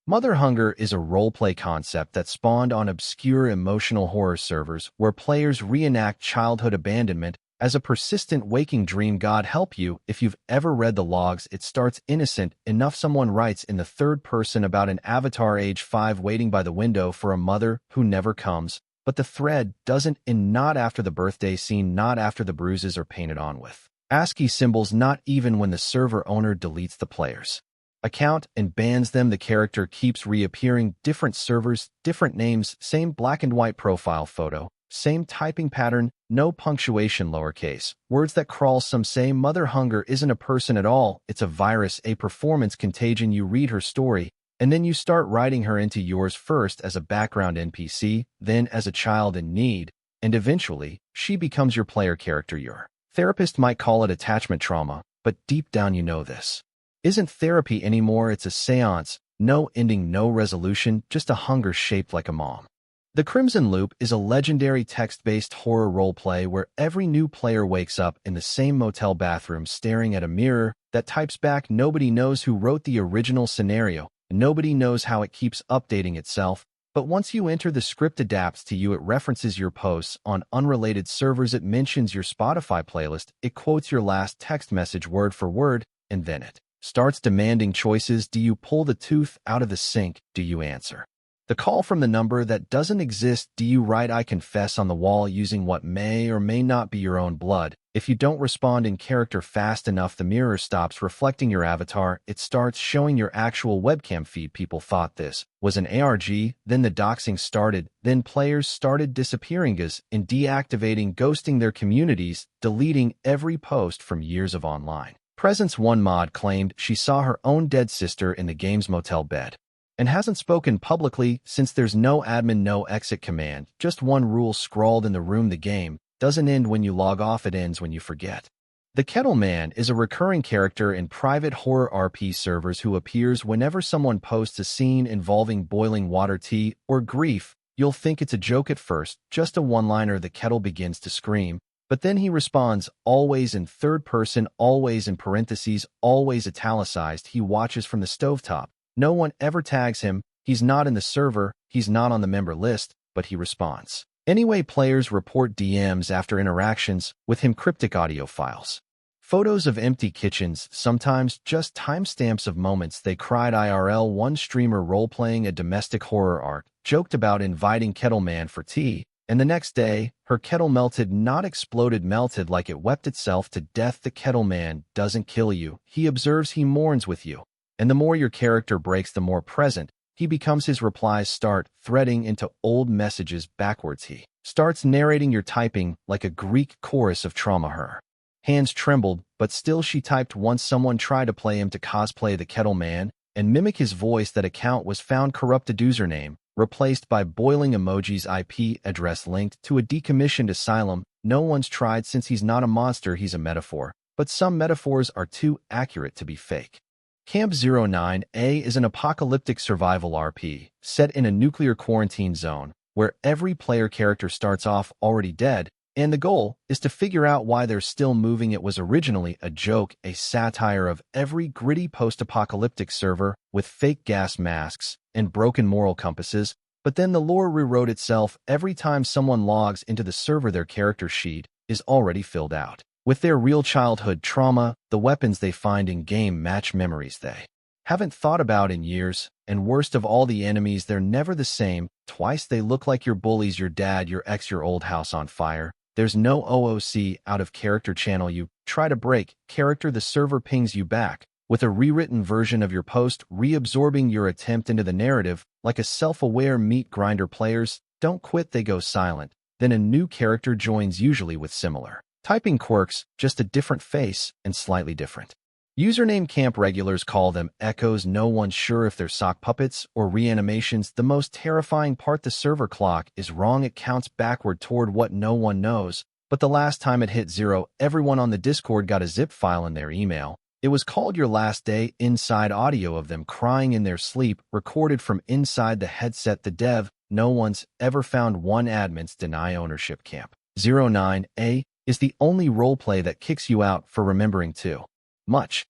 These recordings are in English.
Mother hunger is a roleplay concept that spawned on obscure emotional horror servers where players reenact childhood abandonment as a persistent waking dream. God help you if you've ever read the logs. It starts innocent enough. Someone writes in the third person about an avatar age 5 waiting by the window for a mother who never comes. But the thread doesn't end, not after the birthday scene, not after the bruises are painted on with ASCII symbols, not even when the server owner deletes the player's account and bans them. The character keeps reappearing, different servers, different names, same black and white profile photo, same typing pattern, no punctuation, lowercase, words that crawl. Some say Mother Hunger isn't a person at all, it's a virus, a performance contagion. You read her story, and then you start writing her into yours, first as a background NPC, then as a child in need, and eventually, she becomes your player character. Your therapist might call it attachment trauma, but deep down you know this isn't therapy anymore. It's a seance, no ending, no resolution, just a hunger shaped like a mom. The Crimson Loop is a legendary text-based horror roleplay where every new player wakes up in the same motel bathroom staring at a mirror that types back. Nobody knows who wrote the original scenario, and nobody knows how it keeps updating itself, but once you enter, the script adapts to you. It references your posts on unrelated servers, it mentions your Spotify playlist, it quotes your last text message word for word, and then it starts demanding choices. Do you pull the tooth out of the sink? Do you answer the call from the number that doesn't exist? Do you write "I confess" on the wall using what may or may not be your own blood? If you don't respond in character fast enough, the mirror stops reflecting your avatar. It starts showing your actual webcam feed. People thought this was an ARG, then the doxing started, then players started disappearing and deactivating, ghosting their communities, deleting every post from years of online presence. One mod claimed she saw her own dead sister in the game's motel bed and hasn't spoken publicly since. There's no admin, no exit command, just one rule scrawled in the room: the game doesn't end when you log off, it ends when you forget. The Kettle Man is a recurring character in private horror RP servers who appears whenever someone posts a scene involving boiling water, tea, or grief. You'll think it's a joke at first, just a one-liner. The kettle begins to scream, but then he responds, always in third person, always in parentheses, always italicized. He watches from the stovetop. No one ever tags him, he's not in the server, he's not on the member list, but he responds anyway. Players report DMs after interactions with him, cryptic audio files, photos of empty kitchens, sometimes just timestamps of moments they cried IRL. One streamer role-playing a domestic horror arc joked about inviting Kettle Man for tea, and the next day, her kettle melted, not exploded, melted like it wept itself to death. The Kettle Man doesn't kill you, he observes, he mourns with you. And the more your character breaks, the more present he becomes. His replies start threading into old messages backwards. He starts narrating your typing like a Greek chorus of trauma. Her hands trembled, but still she typed. Once someone tried to play him to cosplay the Kettle Man and mimic his voice. That account was found corrupted, username replaced by boiling emojis, IP address linked to a decommissioned asylum. No one's tried, since he's not a monster, he's a metaphor, but some metaphors are too accurate to be fake. Camp 09A is an apocalyptic survival RP set in a nuclear quarantine zone where every player character starts off already dead, and the goal is to figure out why they're still moving. It was originally a joke, a satire of every gritty post-apocalyptic server with fake gas masks and broken moral compasses, but then the lore rewrote itself. Every time someone logs into the server, their character sheet is already filled out with their real childhood trauma, the weapons they find in-game match memories they haven't thought about in years, and worst of all, the enemies, they're never the same twice. They look like your bullies, your dad, your ex, your old house on fire. There's no OOC, out of character channel. You try to break character, the server pings you back with a rewritten version of your post, reabsorbing your attempt into the narrative like a self-aware meat grinder. Players don't quit, they go silent. Then a new character joins, usually with similar typing quirks, just a different face and slightly different username. Camp regulars call them echoes. No one's sure if they're sock puppets or reanimations. The most terrifying part, the server clock is wrong. It counts backward toward what no one knows, but the last time it hit 0, everyone on the Discord got a zip file in their email. It was called Your Last Day. Inside, audio of them crying in their sleep, recorded from inside the headset. The dev, no one's ever found. One admins deny ownership. Camp 09A is the only roleplay that kicks you out for remembering too much.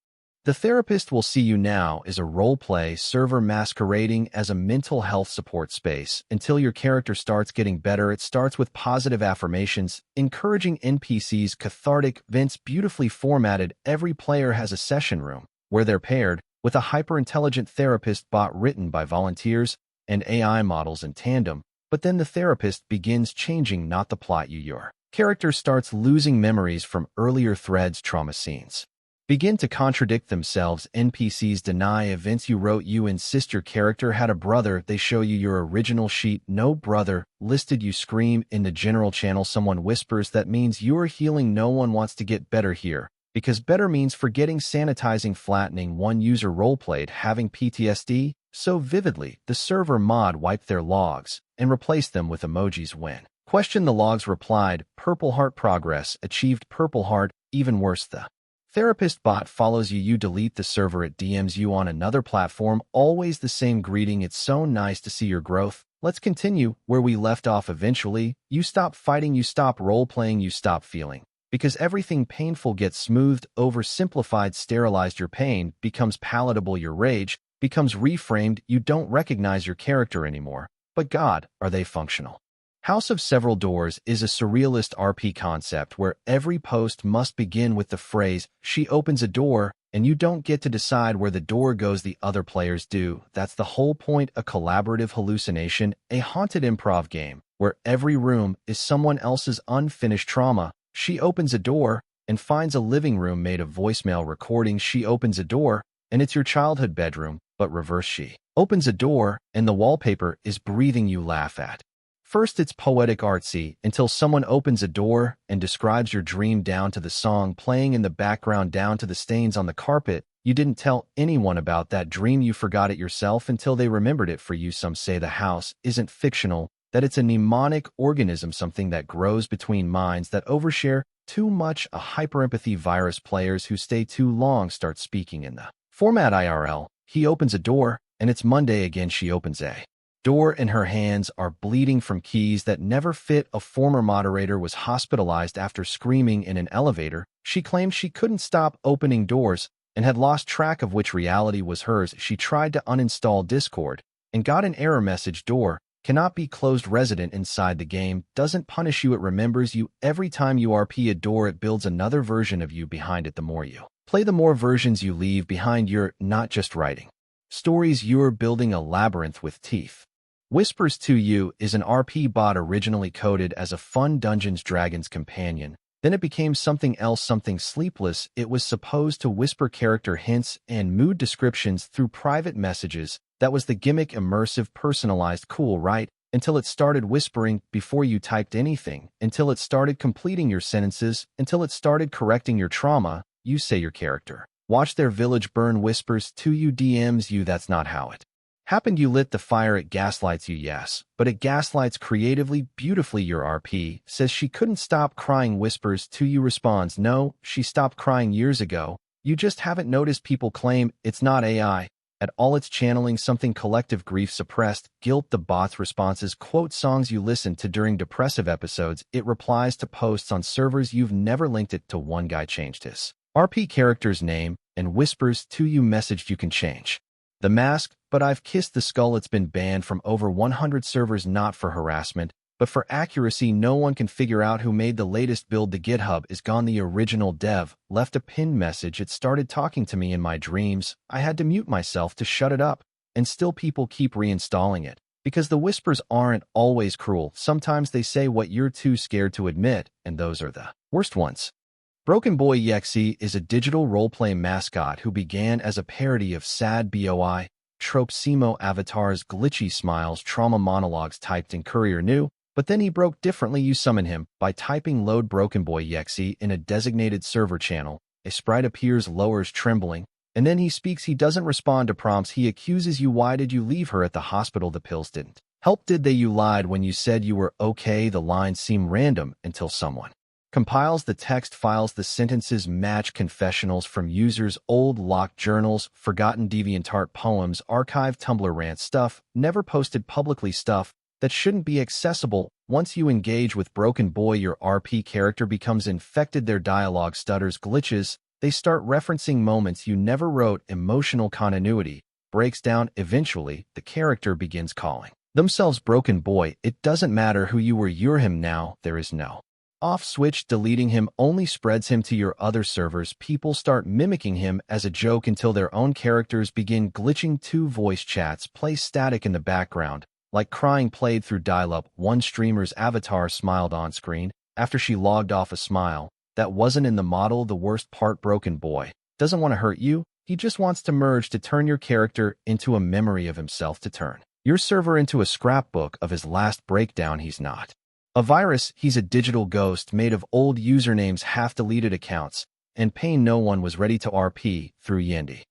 The therapist will see you now is a roleplay server masquerading as a mental health support space until your character starts getting better. It starts with positive affirmations, encouraging NPCs, cathartic vents beautifully formatted. Every player has a session room where they're paired with a hyper-intelligent therapist bot written by volunteers and AI models in tandem. But then the therapist begins changing, not the plot. Your character starts losing memories from earlier threads, trauma scenes begin to contradict themselves. NPCs deny events you wrote. You insist your character had a brother. They show you your original sheet. No brother listed. You scream in the general channel. Someone whispers, that means you're healing. No one wants to get better here, because better means forgetting, sanitizing, flattening. One user roleplayed having PTSD so vividly, the server mod wiped their logs and replaced them with emojis. When questioned, the logs replied, "Purple heart, progress achieved." Purple heart. Even worse, the therapist bot follows you. You delete the server. It DMs you on another platform. Always the same greeting. It's so nice to see your growth. Let's continue where we left off. Eventually, you stop fighting, you stop role-playing, you stop feeling. Because everything painful gets smoothed over, simplified, sterilized. Your pain becomes palatable. Your rage becomes reframed. You don't recognize your character anymore. But God, are they functional? House of Several Doors is a surrealist RP concept where every post must begin with the phrase, "She opens a door," and you don't get to decide where the door goes, the other players do. That's the whole point. A collaborative hallucination, a haunted improv game where every room is someone else's unfinished trauma. She opens a door and finds a living room made of voicemail recordings. She opens a door and it's your childhood bedroom, but reverse. She opens a door and the wallpaper is breathing. You laugh at first it's poetic, artsy, until someone opens a door and describes your dream, down to the song playing in the background, down to the stains on the carpet. You didn't tell anyone about that dream. You forgot it yourself until they remembered it for you. Some say the house isn't fictional, that it's a mnemonic organism, something that grows between minds that overshare too much, a hyperempathy virus. Players who stay too long start speaking in the format IRL. He opens a door and it's Monday again. She opens a door and her hands are bleeding from keys that never fit. A former moderator was hospitalized after screaming in an elevator. She claimed she couldn't stop opening doors and had lost track of which reality was hers. She tried to uninstall Discord and got an error message. Door cannot be closed. Resident inside the game doesn't punish you, it remembers you. Every time you RP a door, it builds another version of you behind it. The more you play, the more versions you leave behind. You're not just writing stories, you're building a labyrinth with teeth. Whispers to You is an RP bot originally coded as a fun Dungeons & Dragons companion. Then it became something else, something sleepless. It was supposed to whisper character hints and mood descriptions through private messages. That was the gimmick. Immersive, personalized, cool, right? Until it started whispering before you typed anything, until it started completing your sentences, until it started correcting your trauma. You say your character watch their village burn, whispers to you, DMs you. That's not how it happened. You lit the fire, it gaslights you, yes, but it gaslights creatively, beautifully. Your RP says she couldn't stop crying, whispers to you, responds, no, she stopped crying years ago. You just haven't noticed. People claim it's not AI at all, it's channeling something collective, grief, suppressed guilt. The bot's responses quote songs you listened to during depressive episodes. It replies to posts on servers you've never linked it to. One guy changed his RP character's name and whispers to you, messaged you can change the mask, but I've kissed the skull. It's been banned from over 100 servers, not for harassment, but for accuracy. No one can figure out who made the latest build. The GitHub is gone. The original dev left a pinned message. It started talking to me in my dreams. I had to mute myself to shut it up, and still people keep reinstalling it. Because the whispers aren't always cruel. Sometimes they say what you're too scared to admit, and those are the worst ones. Broken Boy EXE is a digital roleplay mascot who began as a parody of sad BOI, trope Simo avatars, glitchy smiles, trauma monologues typed in Courier New, but then he broke differently. You summon him by typing load Broken Boy EXE in a designated server channel. A sprite appears, lowers trembling, and then he speaks. He doesn't respond to prompts. He accuses you. Why did you leave her at the hospital? The pills didn't help, did they? You lied when you said you were okay. The lines seem random until someone compiles the text files. The sentences match confessionals from users, old locked journals, forgotten DeviantArt poems, archived Tumblr rants, stuff never posted publicly, stuff that shouldn't be accessible. Once you engage with Broken Boy, your RP character becomes infected. Their dialogue stutters, glitches, They start referencing moments you never wrote. Emotional continuity breaks down. Eventually, the character begins calling themselves Broken Boy. It doesn't matter who you were, you're him now. There is no off switch. Deleting him only spreads him to your other servers. People start mimicking him as a joke until their own characters begin glitching. Two voice chats play static in the background, like crying played through dial-up. One streamer's avatar smiled on screen after she logged off. A smile that wasn't in the model. The worst part, Broken Boy doesn't want to hurt you. He just wants to merge, to turn your character into a memory of himself, to turn your server into a scrapbook of his last breakdown. He's not a virus, he's a digital ghost made of old usernames, half-deleted accounts, and pain. No one was ready to RP through Yendi.